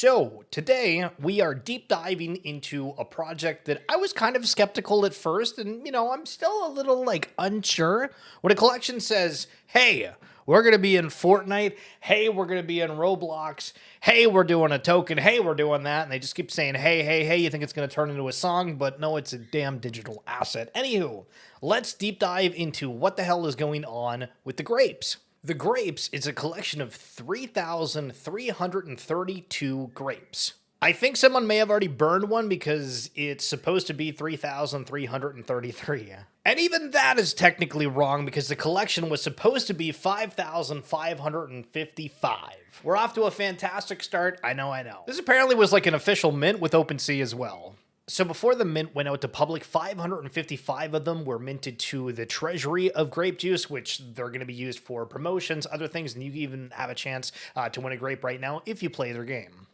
So, today we are deep diving into a project that I was kind of skeptical at first, and I'm still a little unsure. When a collection says, hey, we're going to be in Fortnite, hey, we're going to be in Roblox, hey, we're doing a token, hey, we're doing that, and they just keep saying, hey, hey, hey, you think it's going to turn into a song, but no, it's a damn digital asset. Anywho, let's deep dive into what the hell is going on with the grapes. The Grapes is a collection of 3,332 grapes. I think someone may have already burned one because it's supposed to be 3,333. And even that is technically wrong because the collection was supposed to be 5,555. We're off to a fantastic start. I know. This apparently was like an official mint with OpenSea as well. So before the mint went out to public, 555 of them were minted to the treasury of Grape Juice, which they're going to be used for promotions, other things, and you even have a chance to win a grape right now if you play their game.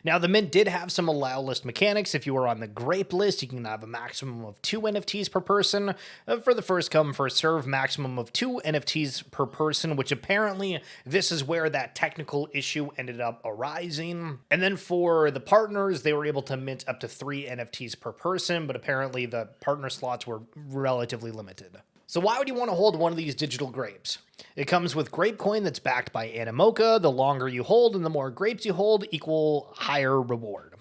Now, the mint did have some allow list mechanics. If you were on the grape list, you can have a maximum of 2 NFTs per person. For the first come, first serve, maximum of 2 NFTs per person, which apparently this is where that technical issue ended up arising. And then for the partners, they were able to mint up to 3 NFTs per person, but apparently the partner slots were relatively limited. So why would you want to hold one of these digital grapes? It comes with grape coin that's backed by Animoca. The longer you hold and the more grapes you hold, equal higher reward.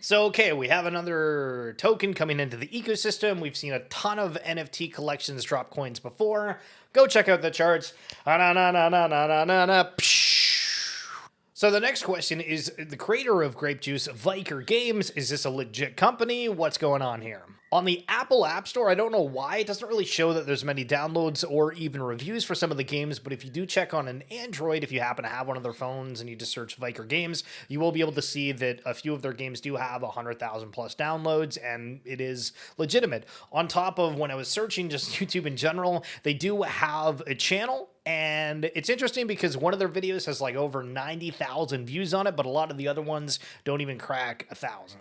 So, okay, we have another token coming into the ecosystem. We've seen a ton of NFT collections drop coins before. Go check out the charts. So the next question is, the creator of Grape Juice, Viker Games, is this a legit company? What's going on here? On the Apple App Store, I don't know why, it doesn't really show that there's many downloads or even reviews for some of the games, but if you do check on an Android, if you happen to have one of their phones and you just search Viker Games, you will be able to see that a few of their games do have 100,000 plus downloads, and it is legitimate. On top of when I was searching just YouTube in general, they do have a channel. And it's interesting because one of their videos has like over 90,000 views on it, but a lot of the other ones don't even crack 1,000.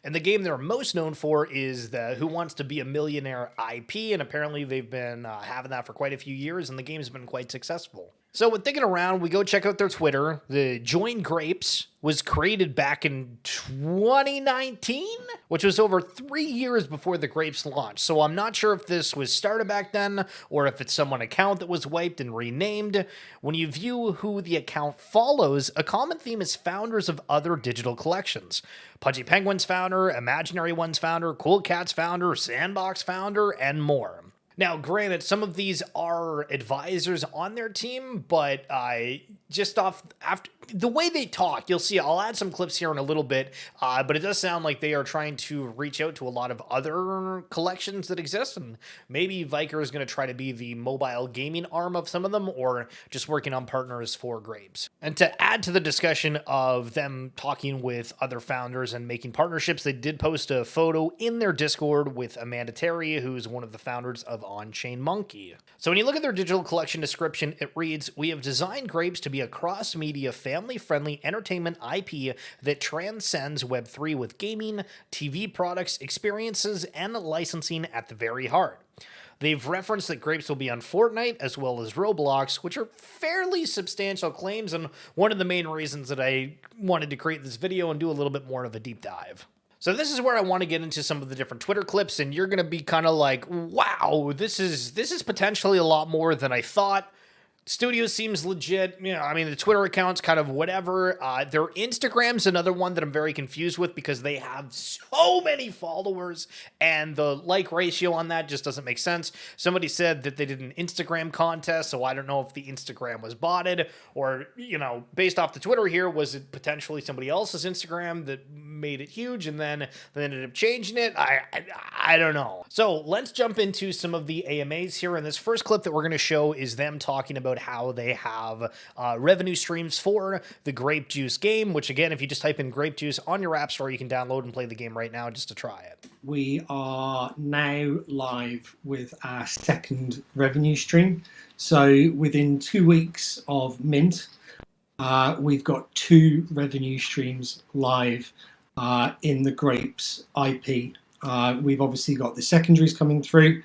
And the game they're most known for is the Who Wants to Be a Millionaire IP, and apparently they've been having that for quite a few years, and the game's been quite successful. So with thinking around, we go check out their Twitter. The Join Grapes was created back in 2019, which was over 3 years before the grapes launched. So I'm not sure if this was started back then or if it's someone account that was wiped and renamed. When you view who the account follows, a common theme is founders of other digital collections. Pudgy Penguins founder, Imaginary Ones founder, Cool Cats founder, Sandbox founder, and more. Now, granted, some of these are advisors on their team, but just off after the way they talk, you'll see, I'll add some clips here in a little bit, but it does sound like they are trying to reach out to a lot of other collections that exist, and maybe Viker is going to try to be the mobile gaming arm of some of them, or just working on partners for grapes. And to add to the discussion of them talking with other founders and making partnerships, they did post a photo in their Discord with Amanda Terry, who's one of the founders of On-Chain Monkey. So when you look at their digital collection description, it reads, "We have designed grapes to be a cross-media, family-friendly entertainment IP that transcends Web3 with gaming, TV products, experiences, and licensing at the very heart." They've referenced that grapes will be on Fortnite as well as Roblox, which are fairly substantial claims, and one of the main reasons that I wanted to create this video and do a little bit more of a deep dive. So this is where I want to get into some of the different Twitter clips, and you're going to be kind of like, wow, this is potentially a lot more than I thought. Studio seems legit. I mean, the Twitter account's kind of whatever. Their Instagram's another one that I'm very confused with because they have so many followers and the like ratio on that just doesn't make sense. Somebody said that they did an Instagram contest, so I don't know if the Instagram was botted or, based off the Twitter here, was it potentially somebody else's Instagram that made it huge and then they ended up changing it? I don't know. So let's jump into some of the AMAs here. And this first clip that we're going to show is them talking about how they have revenue streams for the Grape Juice game, which again, if you just type in Grape Juice on your app store, you can download and play the game right now just to try it. We are now live with our second revenue stream. So within 2 weeks of mint, we've got 2 revenue streams live in the Grapes IP. We've obviously got the secondaries coming through.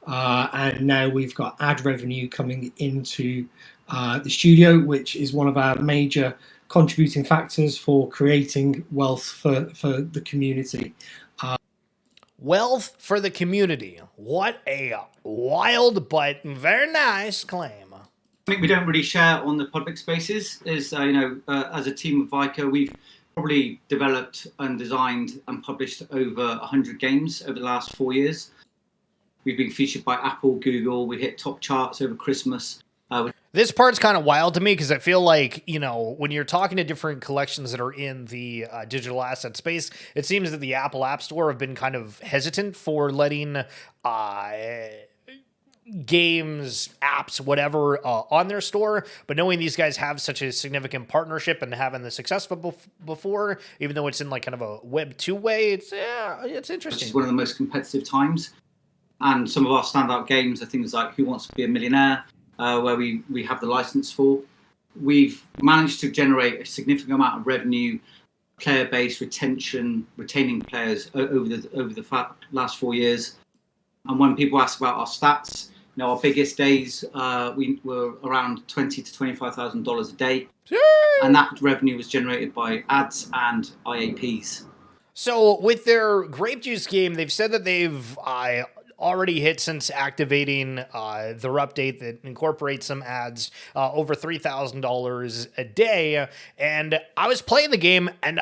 And now we've got ad revenue coming into the studio, which is one of our major contributing factors for creating wealth for the community. Wealth for the community. What a wild but very nice claim. I think we don't really share on the public spaces. As a team of Viker, we've probably developed and designed and published over 100 games over the last 4 years. We've been featured by Apple, Google. We hit top charts over Christmas. This part's kind of wild to me because I feel like, when you're talking to different collections that are in the digital asset space, it seems that the Apple App Store have been kind of hesitant for letting games, apps, whatever, on their store. But knowing these guys have such a significant partnership and having the success before, even though it's in like kind of a Web 2 way, it's interesting. It's one of the most competitive times. And some of our standout games are things like Who Wants to Be a Millionaire, where we have the license for. We've managed to generate a significant amount of revenue, player base retention, retaining players over the last 4 years. And when people ask about our stats, our biggest days we were around $20,000 to $25,000 a day, and that revenue was generated by ads and IAPs. So with their Grape Juice game, they've said that they've already hit, since activating their update that incorporates some ads, over $3,000 a day. And I was playing the game and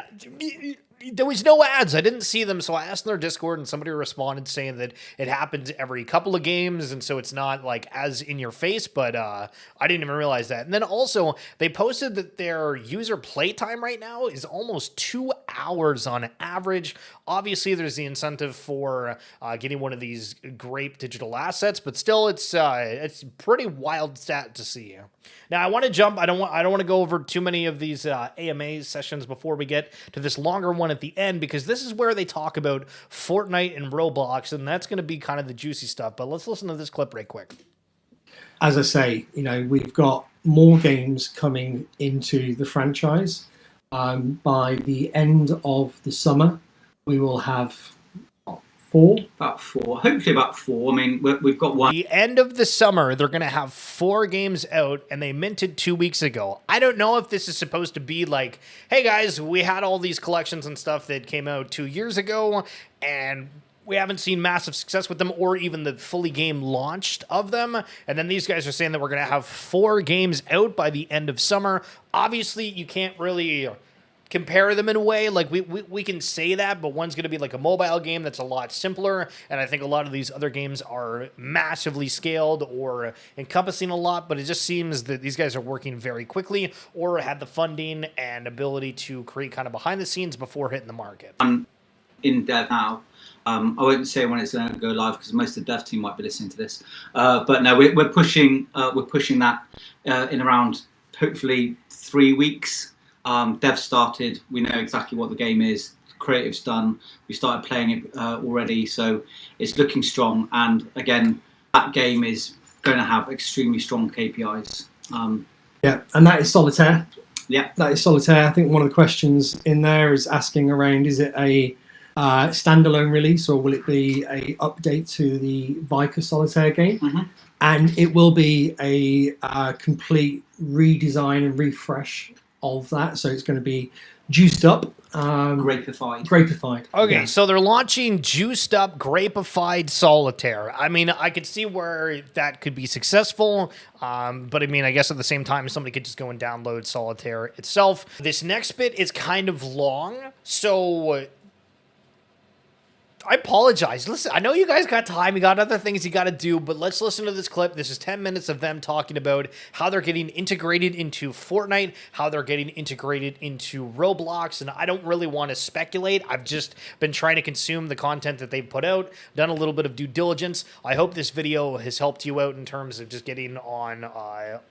there was no ads. I didn't see them, so I asked in their Discord, and somebody responded saying that it happens every couple of games, and so it's not like as in your face. But I didn't even realize that. And then also they posted that their user playtime right now is almost 2 hours on average. Obviously, there's the incentive for getting one of these Grape digital assets, but still, it's pretty wild stat to see. Now, I want to jump. I don't want to go over too many of these AMA sessions before we get to this longer one at the end, because this is where they talk about Fortnite and Roblox, and that's going to be kind of the juicy stuff. But let's listen to this clip right quick. As I say, we've got more games coming into the franchise. By the end of the summer, we will have About four. Hopefully about four. I mean, we've got one. The end of the summer, they're going to have 4 games out, and they minted 2 weeks ago. I don't know if this is supposed to be like, hey guys, we had all these collections and stuff that came out 2 years ago, and we haven't seen massive success with them, or even the fully game launched of them. And then these guys are saying that we're going to have 4 games out by the end of summer. Obviously, you can't really compare them in a way. Like we can say that, but one's going to be like a mobile game that's a lot simpler, and I think a lot of these other games are massively scaled or encompassing a lot, but it just seems that these guys are working very quickly or had the funding and ability to create kind of behind the scenes before hitting the market. I'm in dev now. I won't say when it's going to go live because most of the dev team might be listening to this, but no, we're pushing that in around hopefully 3 weeks. Dev started. We know exactly what the game is. Creative's done. We started playing it already, so it's looking strong. And again, that game is going to have extremely strong KPIs. Yeah, and that is Solitaire. Yeah, that is Solitaire. I think one of the questions in there is asking around: is it a standalone release, or will it be a update to the Viker Solitaire game? Mm-hmm. And it will be a complete redesign and refresh of that, so it's going to be juiced up, grapified. Okay, yeah. So they're launching juiced up, grapified Solitaire. I mean, I could see where that could be successful, but I mean, I guess at the same time, somebody could just go and download Solitaire itself. This next bit is kind of long, so I apologize. Listen, I know you guys got time. You got other things you got to do, but let's listen to this clip. This is 10 minutes of them talking about how they're getting integrated into Fortnite, how they're getting integrated into Roblox, and I don't really want to speculate. I've just been trying to consume the content that they've put out, done a little bit of due diligence. I hope this video has helped you out in terms of just getting on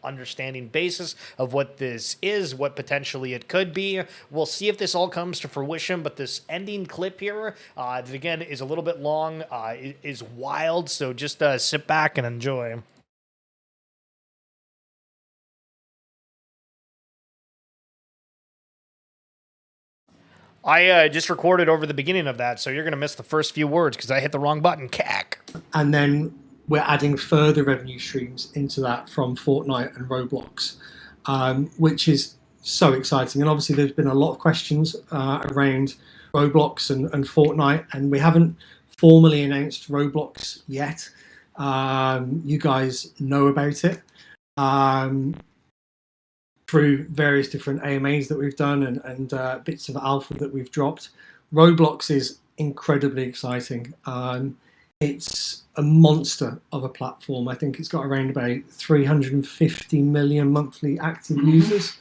understanding basis of what this is, what potentially it could be. We'll see if this all comes to fruition, but this ending clip here, that again, is a little bit long, is wild, so just sit back and enjoy. I just recorded over the beginning of that, so you're going to miss the first few words because I hit the wrong button. Cack. And then we're adding further revenue streams into that from Fortnite and Roblox, which is so exciting. And obviously, there's been a lot of questions around Roblox and Fortnite, and we haven't formally announced Roblox yet. You guys know about it through various different AMAs that we've done and bits of alpha that we've dropped. Roblox is incredibly exciting. It's a monster of a platform. I think it's got around about 350 million monthly active users,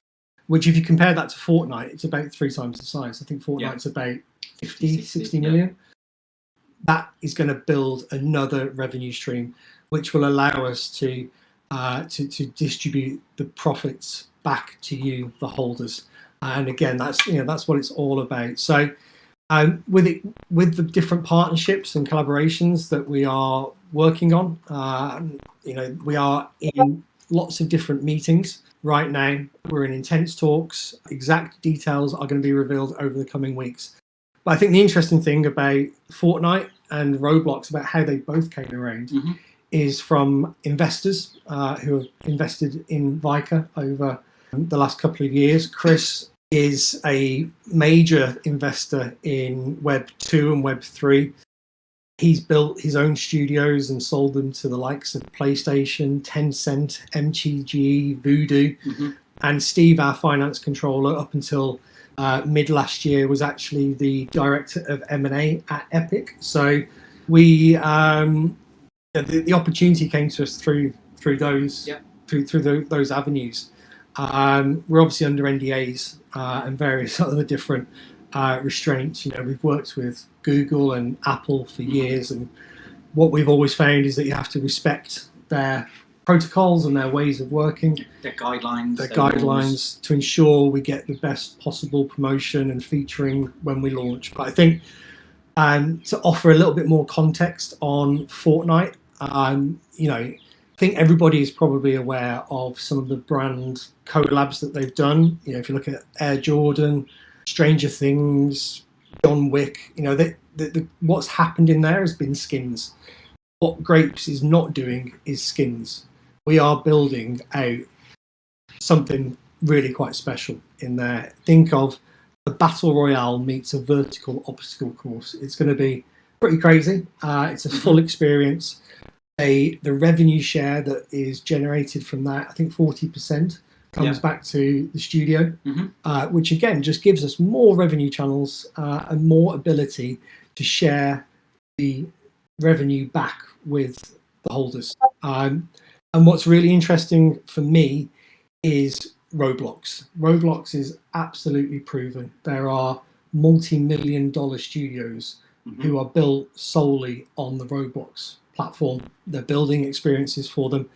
which if you compare that to Fortnite, it's about 3 times the size. I think Fortnite's about 50, 60 million. That is going to build another revenue stream, which will allow us to distribute the profits back to you, the holders. And again, that's what it's all about. So with the different partnerships and collaborations that we are working on, we are in lots of different meetings right now. We're in intense talks. Exact details are going to be revealed over the coming weeks. But I think the interesting thing about Fortnite and Roblox, about how they both came around, is from investors who have invested in Viker over the last couple of years. Chris is a major investor in Web 2 and Web 3. He's built his own studios and sold them to the likes of PlayStation, Tencent, MTG, Voodoo. And Steve, our finance controller, up until mid last year, was actually the director of M&A at Epic. So we the opportunity came to us through those those avenues. We're obviously under NDAs and various other different restraints. We've worked with Google and Apple for years, and what we've always found is that you have to respect their protocols and their ways of working, their guidelines, rules, to ensure we get the best possible promotion and featuring when we launch. But I think to offer a little bit more context on Fortnite, I think everybody is probably aware of some of the brand collabs that they've done. If you look at Air Jordan, Stranger Things, John Wick, what's happened in there has been skins. What Grapes is not doing is skins. We are building out something really quite special in there. Think of a battle royale meets a vertical obstacle course. It's going to be pretty crazy. It's a full experience. The revenue share that is generated from that, I think 40% comes back to the studio, which again just gives us more revenue channels and more ability to share the revenue back with the holders. And what's really interesting for me is Roblox. Roblox is absolutely proven. There are multi-million-dollar studios who are built solely on the Roblox platform. They're building experiences for them.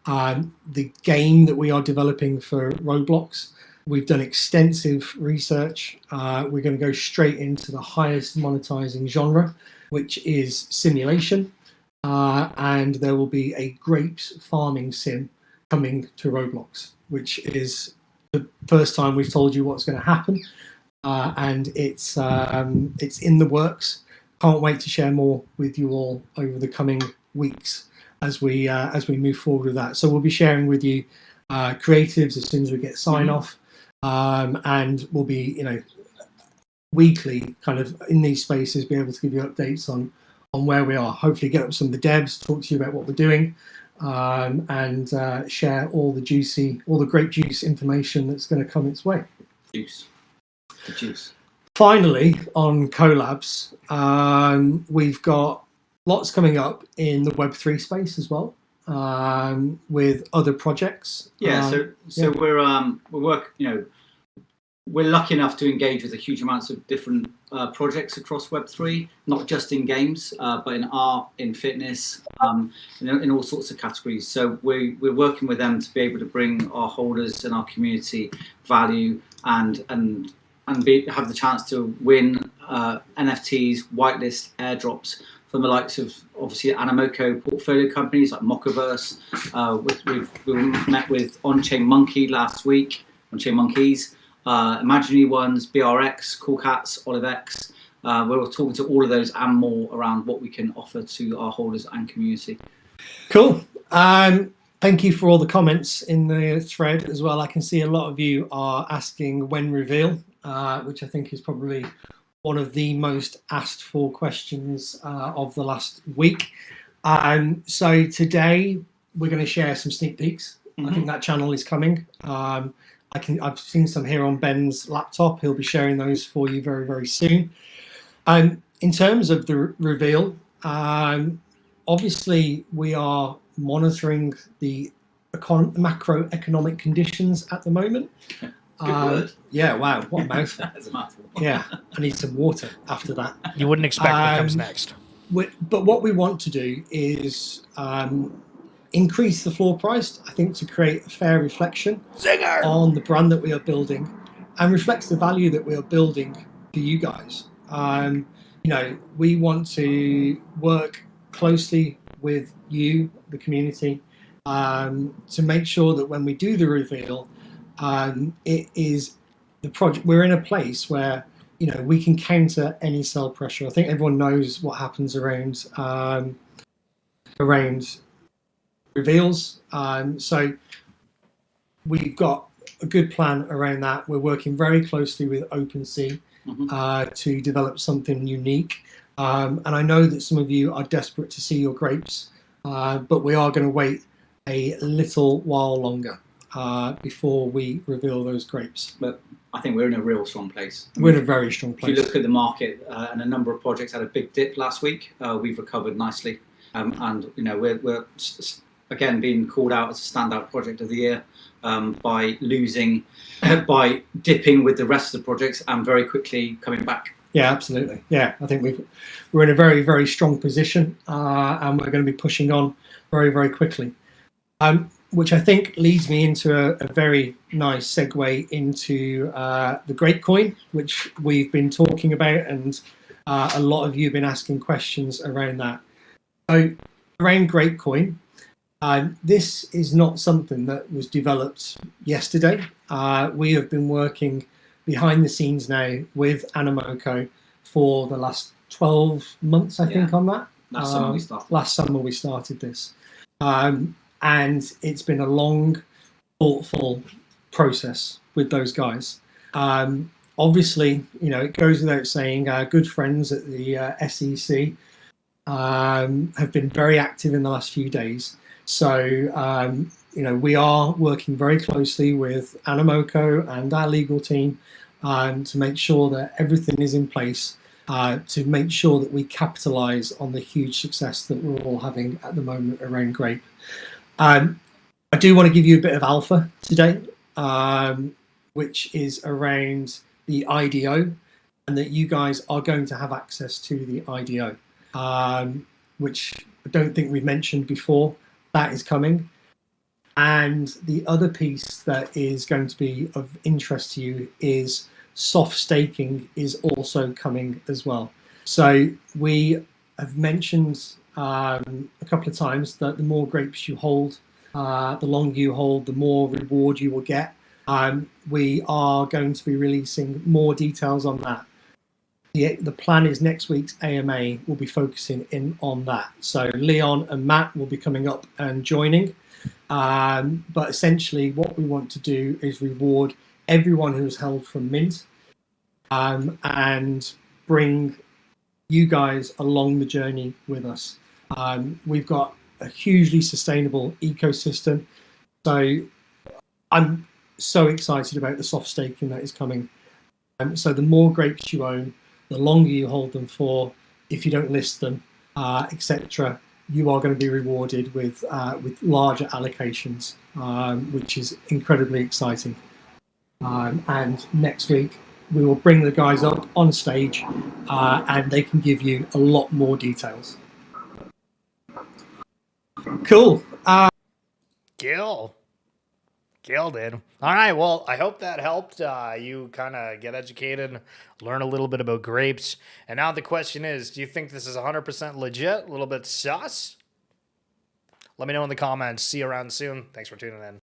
The game that we are developing for Roblox, we've done extensive research. We're going to go straight into the highest monetizing genre, which is simulation. And there will be a grapes farming sim coming to Roblox, which is the first time we've told you what's going to happen. And it's in the works. Can't wait to share more with you all over the coming weeks as we move forward with that. So we'll be sharing with you creatives as soon as we get sign off, and we'll be weekly kind of in these spaces, be able to give you updates on where we are. Hopefully get up some of the devs, talk to you about what we're doing, and share all the grape juice information that's going to come its way. The juice. Finally, on collabs, we've got lots coming up in the Web3 space as well, with other projects. So we're lucky enough to engage with a huge amounts of different projects across Web3, not just in games, but in art, in fitness, in all sorts of categories. So we're working with them to be able to bring our holders and our community value and have the chance to win NFTs, whitelist airdrops from the likes of obviously Animoco portfolio companies like Mockaverse. We've met with On-Chain Monkey last week, On-Chain Monkeys, Imaginary Ones, BRX, Cool Cats, OliveX. We're talking to all of those and more around what we can offer to our holders and community. Cool. Thank you for all the comments in the thread as well. I can see a lot of you are asking when reveal, which I think is probably one of the most asked for questions of the last week. So today we're going to share some sneak peeks. I think that channel is coming. I've seen some here on Ben's laptop. He'll be sharing those for you very, very soon. In terms of the reveal, obviously we are monitoring the macroeconomic conditions at the moment. Good word. Yeah, wow, what a mouthful. That's a mouthful. Yeah, I need some water after that. You wouldn't expect what comes next. But what we want to do is increase the floor price, I think, to create a fair reflection on the brand that we are building and reflects the value that we are building for you guys. We want to work closely with you, the community, to make sure that when we do the reveal, it is the project. We're in a place where we can counter any sell pressure. I think everyone knows what happens around reveals. So we've got a good plan around that. We're working very closely with OpenSea to develop something unique. And I know that some of you are desperate to see your grapes, but we are going to wait a little while longer before we reveal those grapes. But I think we're in a real strong place. We're in a very strong place. If you look at the market, and a number of projects had a big dip last week, we've recovered nicely. And we're again being called out as a standout project of the year by dipping with the rest of the projects and very quickly coming back. Yeah, absolutely. Yeah, I think we're in a very, very strong position, and we're going to be pushing on very, very quickly. Which I think leads me into a very nice segue into the Grape coin, which we've been talking about, and a lot of you have been asking questions around that. So around Grape coin, this is not something that was developed yesterday. We have been working behind the scenes now with Animoco for the last 12 months, I think, on that. Last summer we started this. And it's been a long, thoughtful process with those guys. Obviously, it goes without saying, our good friends at the SEC have been very active in the last few days. So, we are working very closely with Animoco and our legal team to make sure that everything is in place to make sure that we capitalize on the huge success that we're all having at the moment around Grape. I do want to give you a bit of alpha today, which is around the IDO, and that you guys are going to have access to the IDO, which I don't think we've mentioned before. That is coming. And the other piece that is going to be of interest to you is soft staking is also coming as well. So we have mentioned a couple of times that the more grapes you hold, the longer you hold, the more reward you will get. We are going to be releasing more details on that. The plan is next week's AMA will be focusing in on that. So Leon and Matt will be coming up and joining. But essentially what we want to do is reward everyone who is held from mint and bring you guys along the journey with us. We've got a hugely sustainable ecosystem. So I'm so excited about the soft staking that is coming. So the more grapes you own, the longer you hold them for, if you don't list them, etc., you are going to be rewarded with larger allocations, which is incredibly exciting. And next week, we will bring the guys up on stage and they can give you a lot more details. Cool. Gil did. All right, well, I hope that helped you kind of get educated, learn a little bit about grapes. And now the question is, do you think this is 100% legit, a little bit sus? Let me know in the comments. See you around soon. Thanks for tuning in.